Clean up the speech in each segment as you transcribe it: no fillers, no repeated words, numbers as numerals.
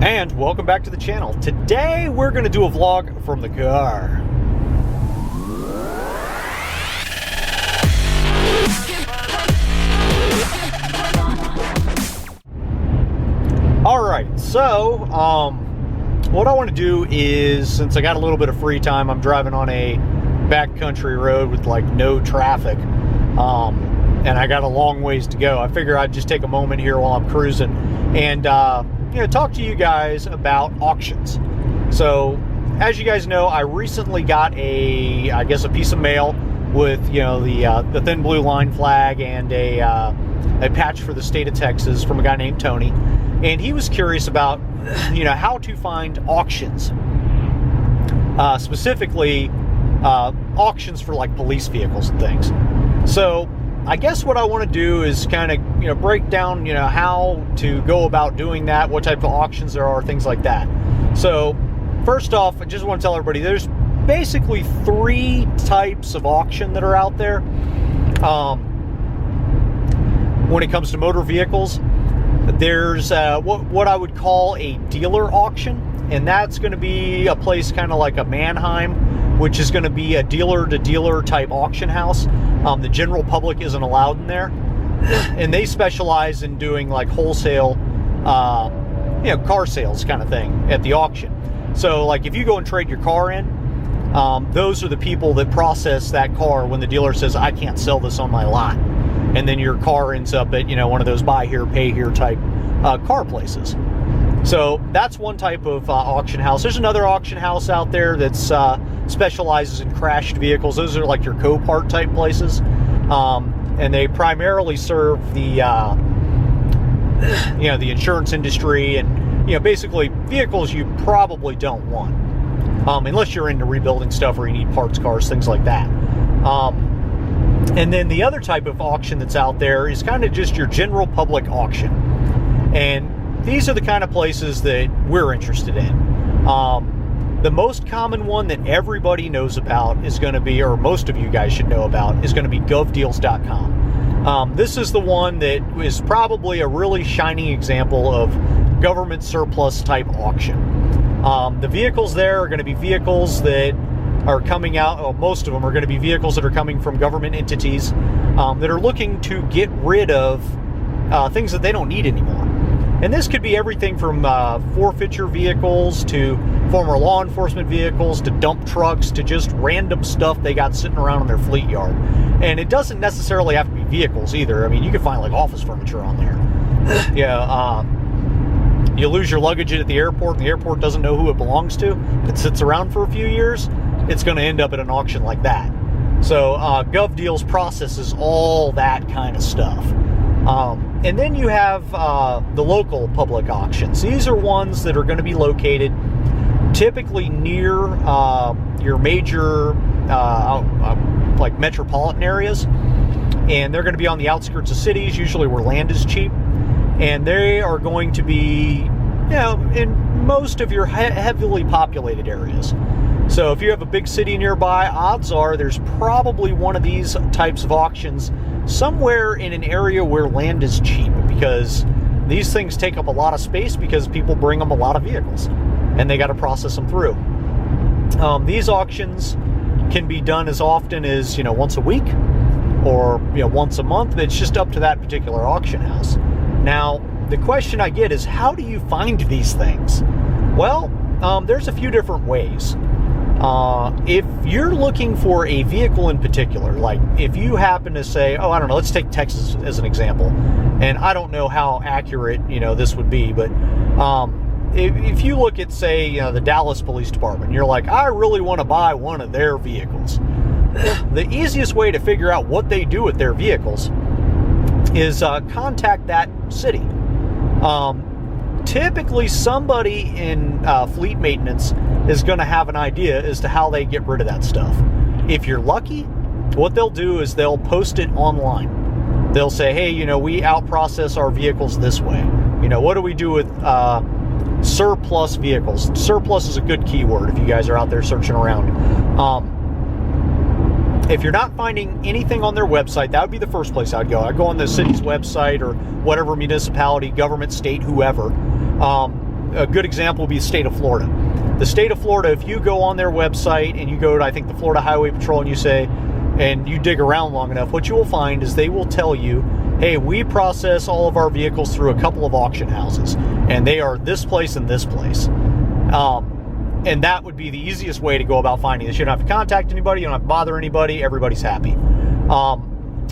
And welcome back to the channel. Today we're going to do a vlog from the car. Alright, so what I want to do is, since I got a little bit of free time, I'm driving on a backcountry road with like no traffic, and I got a long ways to go. I figure I'd just take a moment here while I'm cruising and talk to you guys about auctions. So, as you guys know, I recently got a piece of mail with the thin blue line flag and a patch for the state of Texas from a guy named Tony, and he was curious about how to find auctions, specifically auctions for like police vehicles and things. So I guess what I want to do is kind of break down how to go about doing that, what type of auctions there are, things like that. So first off, I just want to tell everybody there's basically three types of auction that are out there when it comes to motor vehicles. There's what I would call a dealer auction, and that's going to be a place kind of like a Mannheim, which is going to be a dealer-to-dealer type auction house. The general public isn't allowed in there, and they specialize in doing like wholesale, car sales kind of thing at the auction. So like if you go and trade your car in, those are the people that process that car when the dealer says, I can't sell this on my lot. And then your car ends up at, one of those buy here, pay here type car places. So that's one type of auction house. There's another auction house out there that's specializes in crashed vehicles. Those are like your Copart type places. And they primarily serve the, the insurance industry and, basically vehicles you probably don't want. Unless you're into rebuilding stuff or you need parts cars, things like that. And then the other type of auction that's out there is kind of just your general public auction. And these are the kind of places that we're interested in. The most common one that everybody knows about is going to be, or most of you guys should know about, is going to be govdeals.com. This is the one that is probably a really shining example of government surplus type auction. The vehicles there are going to be vehicles that are coming out, most of them are going to be vehicles that are coming from government entities that are looking to get rid of things that they don't need anymore. And this could be everything from forfeiture vehicles to former law enforcement vehicles to dump trucks to just random stuff they got sitting around in their fleet yard. And it doesn't necessarily have to be vehicles either. I mean, you can find like office furniture on there. You lose your luggage at the airport and the airport doesn't know who it belongs to. It sits around for a few years. It's going to end up at an auction like that. So GovDeals processes all that kind of stuff. And then you have the local public auctions. These are ones that are going to be located typically near your major like metropolitan areas. And they're going to be on the outskirts of cities, usually where land is cheap. And they are going to be, in most of your heavily populated areas. So if you have a big city nearby, odds are there's probably one of these types of auctions somewhere in an area where land is cheap, because these things take up a lot of space because people bring them a lot of vehicles and they got to process them through. These auctions can be done as often as, once a week or, once a month. It's just up to that particular auction house. Now, the question I get is, how do you find these things? Well, there's a few different ways. If you're looking for a vehicle in particular, like if you happen to say, I don't know, let's take Texas as an example, and I don't know how accurate, this would be, but if you look at, say, the Dallas Police Department, you're like, I really want to buy one of their vehicles. The easiest way to figure out what they do with their vehicles is contact that city. Typically somebody in fleet maintenance is going to have an idea as to how they get rid of that stuff. If you're lucky, what they'll do is they'll post it online. They'll say, hey, we outprocess our vehicles this way. What do we do with surplus vehicles? Surplus is a good keyword if you guys are out there searching around. If you're not finding anything on their website, that would be the first place I'd go. I'd go on the city's website or whatever municipality, government, state, whoever. a good example would be the state of Florida. The state of Florida, if you go on their website and you go to, I think, the Florida Highway Patrol, and you say, and you dig around long enough, what you will find is they will tell you, hey, we process all of our vehicles through a couple of auction houses, and they are this place and this place. And that would be the easiest way to go about finding this. You don't have to contact anybody, you don't have to bother anybody, everybody's happy.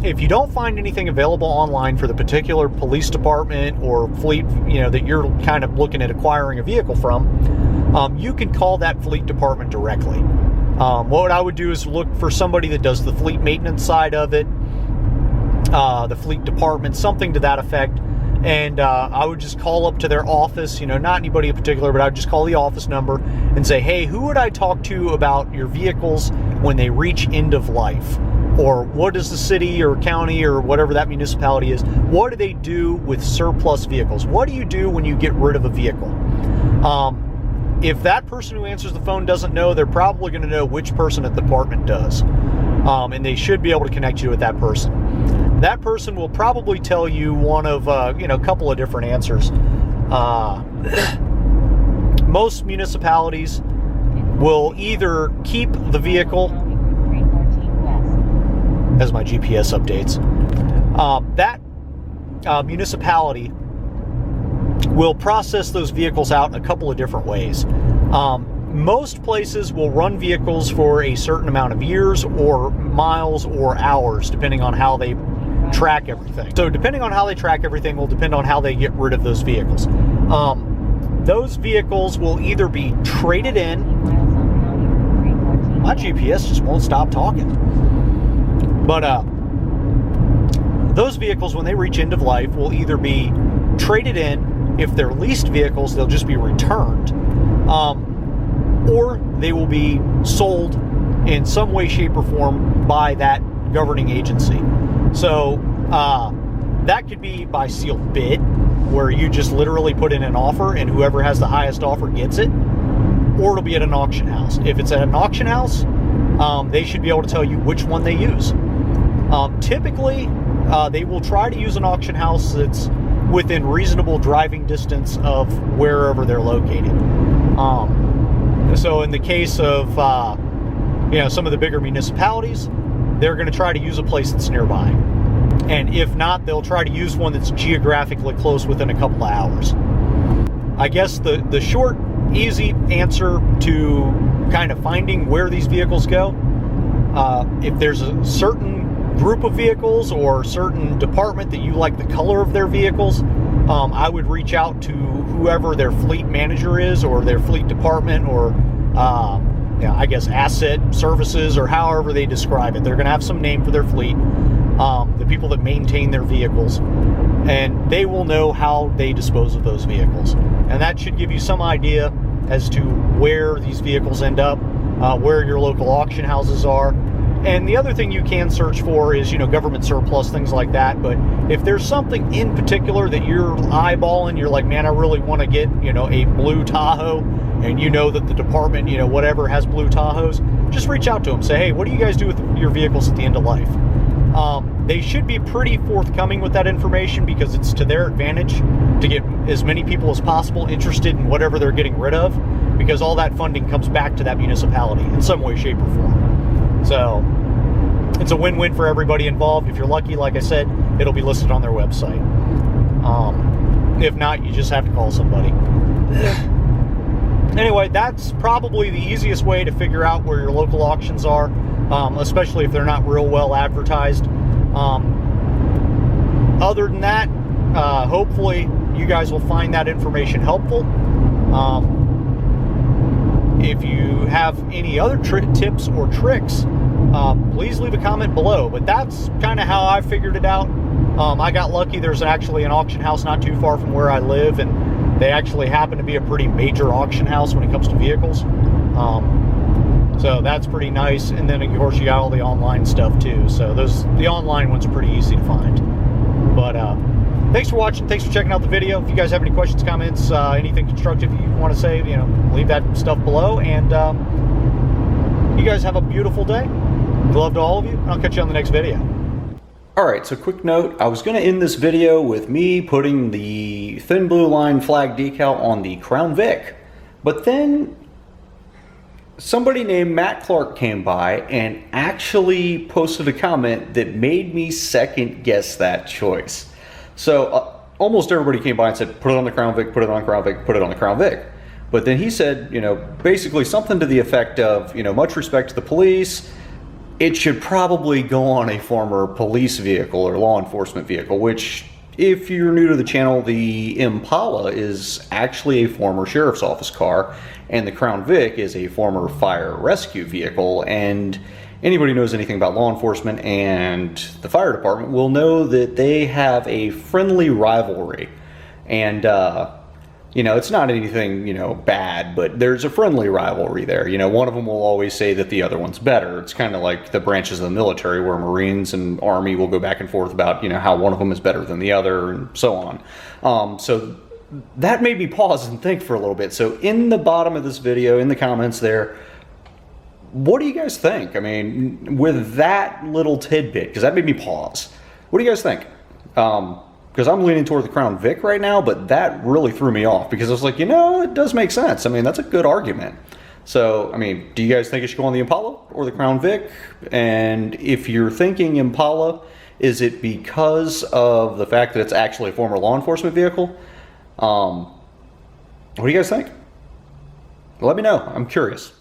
If you don't find anything available online for the particular police department or fleet, that you're kind of looking at acquiring a vehicle from, you can call that fleet department directly. What I would do is look for somebody that does the fleet maintenance side of it, the fleet department, something to that effect. And I would just call up to their office, not anybody in particular, but I would just call the office number and say, hey, who would I talk to about your vehicles when they reach end of life? Or what does the city or county or whatever that municipality is, what do they do with surplus vehicles? What do you do when you get rid of a vehicle? If that person who answers the phone doesn't know, they're probably going to know which person at the department does. And they should be able to connect you with that person. That person will probably tell you one of, a couple of different answers. Most municipalities will either keep the vehicle, as my GPS updates, that municipality will process those vehicles out in a couple of different ways. Most places will run vehicles for a certain amount of years or miles or hours, depending on how they track everything. So depending on how they track everything will depend on how they get rid of those vehicles. Those vehicles will either be traded in. My GPS just won't stop talking. But those vehicles, when they reach end of life, will either be traded in. If they're leased vehicles, they'll just be returned. Or they will be sold in some way, shape, or form by that governing agency. So that could be by sealed bid, where you just literally put in an offer and whoever has the highest offer gets it, or it'll be at an auction house. If it's at an auction house, they should be able to tell you which one they use. Typically, they will try to use an auction house that's within reasonable driving distance of wherever they're located. So in the case of some of the bigger municipalities, they're going to try to use a place that's nearby. And if not, they'll try to use one that's geographically close within a couple of hours. I guess the short, easy answer to kind of finding where these vehicles go, if there's a certain group of vehicles or certain department that you like the color of their vehicles, I would reach out to whoever their fleet manager is, or their fleet department, or I guess asset services, or however they describe it. They're going to have some name for their fleet, the people that maintain their vehicles, and they will know how they dispose of those vehicles. And that should give you some idea as to where these vehicles end up, where your local auction houses are. And the other thing you can search for is, government surplus, things like that. But if there's something in particular that you're eyeballing, you're like, man, I really want to get, a blue Tahoe, and that the department, whatever, has blue Tahoes, just reach out to them. Say, hey, what do you guys do with your vehicles at the end of life? They should be pretty forthcoming with that information, because it's to their advantage to get as many people as possible interested in whatever they're getting rid of, because all that funding comes back to that municipality in some way, shape, or form. So it's a win-win for everybody involved. If you're lucky, like I said, it'll be listed on their website. If not, you just have to call somebody. Anyway, that's probably the easiest way to figure out where your local auctions are, especially if they're not real well advertised. Other than that, hopefully you guys will find that information helpful. If you have any other tips or tricks, please leave a comment below. But that's kind of how I figured it out. I got lucky. There's actually an auction house not too far from where I live, and they actually happen to be a pretty major auction house when it comes to vehicles. So that's pretty nice. And then, of course, you got all the online stuff too. So the online ones are pretty easy to find. But thanks for watching. Thanks for checking out the video. If you guys have any questions, comments, anything constructive you want to say, leave that stuff below. And you guys have a beautiful day. Love to all of you. I'll catch you on the next video. Alright, so quick note, I was going to end this video with me putting the thin blue line flag decal on the Crown Vic, but then somebody named Matt Clark came by and actually posted a comment that made me second guess that choice. So almost everybody came by and said, put it on the Crown Vic, put it on the Crown Vic, put it on the Crown Vic. But then he said, basically something to the effect of, much respect to the police, it should probably go on a former police vehicle or law enforcement vehicle, which, if you're new to the channel, the Impala is actually a former sheriff's office car, and the Crown Vic is a former fire rescue vehicle. And anybody who knows anything about law enforcement and the fire department will know that they have a friendly rivalry. And it's not anything, bad, but there's a friendly rivalry there. One of them will always say that the other one's better. It's kind of like the branches of the military where Marines and Army will go back and forth about, how one of them is better than the other and so on. So that made me pause and think for a little bit. So in the bottom of this video, in the comments there, what do you guys think? I mean, with that little tidbit, because that made me pause. What do you guys think? Because I'm leaning toward the Crown Vic right now, but that really threw me off because I was like, it does make sense. I mean, that's a good argument. So, I mean, do you guys think it should go on the Impala or the Crown Vic? And if you're thinking Impala, is it because of the fact that it's actually a former law enforcement vehicle? What do you guys think? Let me know. I'm curious.